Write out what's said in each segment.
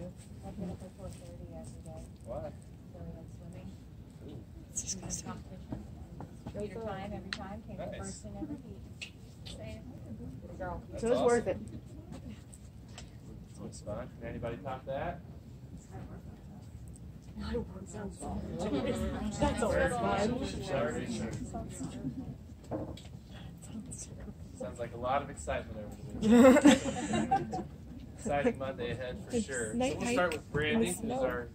I get up at 4:30 every day. Why? So I like swimming. Ooh. It's disgusting. Competition. Peter time every time. Came Nice. first in every heat. Same. Girl. That's So it's awesome. worth it. That's fun. Can anybody top that? Sounds That's always fun. Sorry. Sounds like a lot of excitement over there. Exciting Monday ahead for It's sure. So night, we'll night. start with Brandy, Nice who's snow. our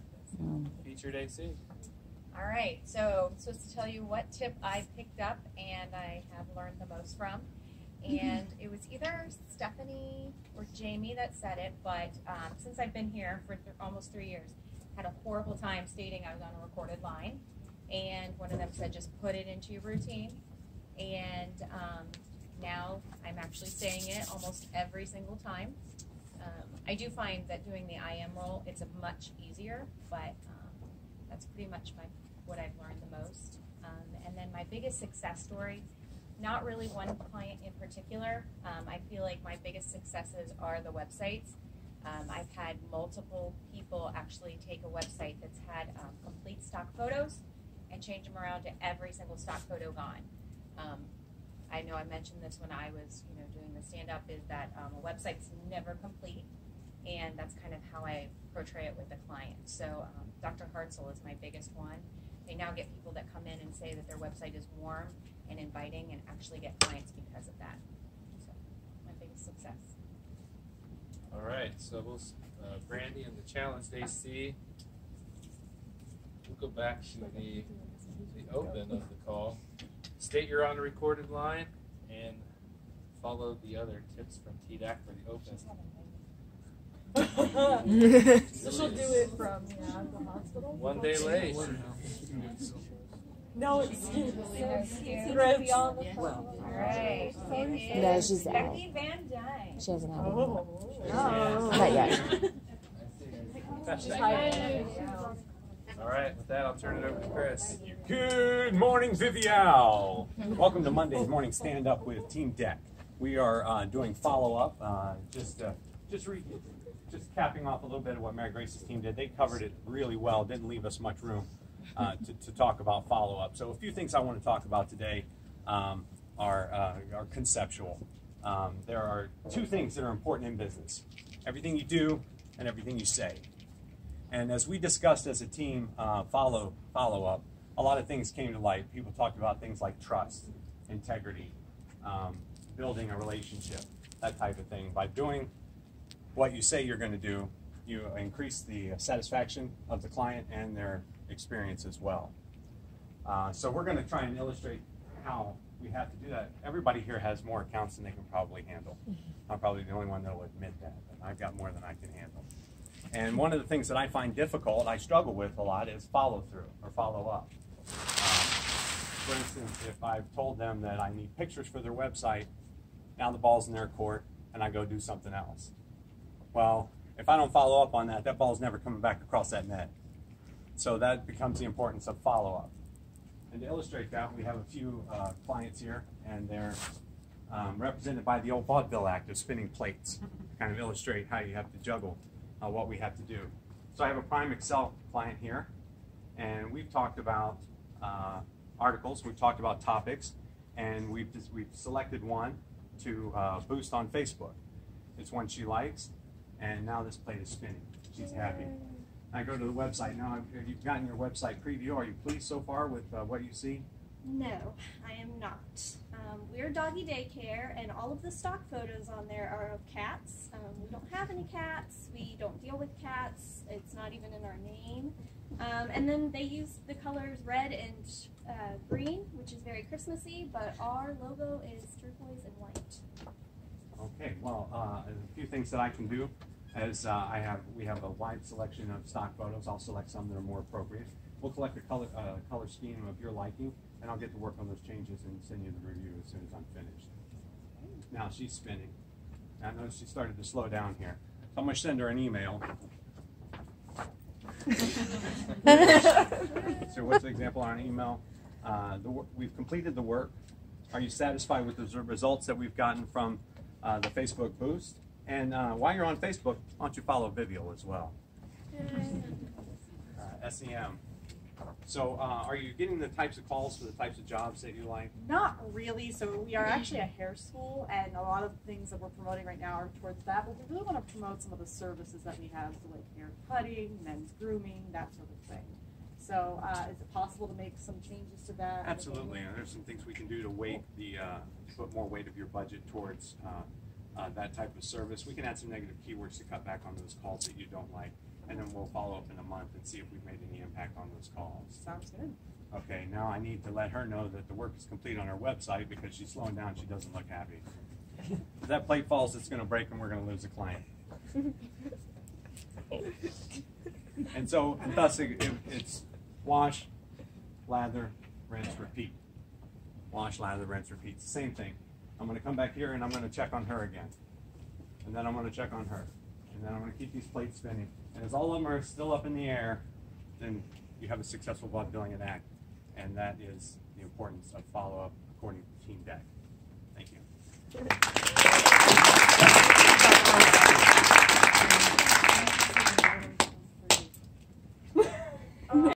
featured AC. All right, so I'm supposed to tell you what tip I picked up and I have learned the most from. And it was either Stephanie or Jamie that said it, but since I've been here for almost 3 years, had a horrible time stating I was on a recorded line. And one of them said, just put it into your routine. And now I'm actually saying it almost every single time. I do find that doing the I am role, it's a much easier, but that's pretty much what I've learned the most. And then my biggest success story, not really one client in particular. I feel like my biggest successes are the websites. I've had multiple people actually take a website that's had complete stock photos and change them around to every single stock photo gone. I know I mentioned this when I was, doing the stand-up, is that a website's never complete, and that's kind of how I portray it with the client. So Dr. Hartzell is my biggest one. They now get people that come in and say that their website is warm and inviting, and actually get clients because of that. So my biggest success. All right, so we'll Brandy and the challenged AC. We'll go back to the open of the call. State you're on a recorded line and follow the other tips from TDAC for the open. She'll do it from the hospital. 1 day late. No, it's Be on the phone. All right. It No, is she's out. Becky Van Dyne. She hasn't had it. Oh. Not yet. All right, with that, I'll turn it over to Chris. Good morning, Vivial. Welcome to Monday's Morning Stand Up with Team Deck. We are doing follow-up, just capping off a little bit of what Mary Grace's team did. They covered it really well, didn't leave us much room to talk about follow-up. So a few things I want to talk about today are conceptual. There are two things that are important in business: everything you do and everything you say. And as we discussed as a team, follow-up, a lot of things came to light. People talked about things like trust, integrity, building a relationship, that type of thing. By doing what you say you're going to do, you increase the satisfaction of the client and their experience as well. So we're going to try and illustrate how we have to do that. Everybody here has more accounts than they can probably handle. I'm probably the only one that will admit that, but I've got more than I can handle. And one of the things that I find difficult, I struggle with a lot, is follow-through or follow-up. For instance, if I've told them that I need pictures for their website, now the ball's in their court, and I go do something else. Well, if I don't follow up on that, that ball's never coming back across that net. So that becomes the importance of follow-up. And to illustrate that, we have a few clients here, and they're represented by the old vaudeville act of spinning plates, kind of illustrate how you have to juggle what we have to do. So I have a prime Excel client here, and we've talked about articles, we've talked about topics, and we've selected one to boost on Facebook. It's one she likes, and now this plate is spinning. She's happy. I go to the website now. Have you gotten your website preview? Are you pleased so far with what you see? No, I am not. We're doggy daycare, and all of the stock photos on there are of cats. We don't have any cats. We don't deal with cats. It's not even in our name. And then they use the colors red and green, which is very Christmassy, but our logo is turquoise and white. Okay, well, a few things that I can do is we have a wide selection of stock photos. I'll select some that are more appropriate. We'll collect a color scheme of your liking, and I'll get to work on those changes and send you the review as soon as I'm finished. Now she's spinning. I noticed she started to slow down here. So I'm going to send her an email. So what's the example on an email? We've completed the work. Are you satisfied with the results that we've gotten from the Facebook boost? And while you're on Facebook, why don't you follow Vivial as well? SEM. So are you getting the types of calls for the types of jobs that you like? Not really. So we are actually a hair school, and a lot of things that we're promoting right now are towards that. But we really want to promote some of the services that we have, so like hair cutting, men's grooming, that sort of thing. So is it possible to make some changes to that? Absolutely. And there's some things we can do to weight the put more weight of your budget towards that type of service. We can add some negative keywords to cut back on those calls that you don't like. And then we'll follow up in a month and see if we've made any impact on those calls. Sounds good. Okay, now I need to let her know that the work is complete on our website because she's slowing down. She doesn't look happy. If that plate falls, it's going to break and we're going to lose a client. And so, and thus, it's wash, lather, rinse, repeat. Wash, lather, rinse, repeat. It's the same thing. I'm going to come back here and I'm going to check on her again. And then I'm going to check on her. And then I'm going to keep these plates spinning. And as all of them are still up in the air, then you have a successful vaudevillian act. And that is the importance of follow-up according to Team Deck.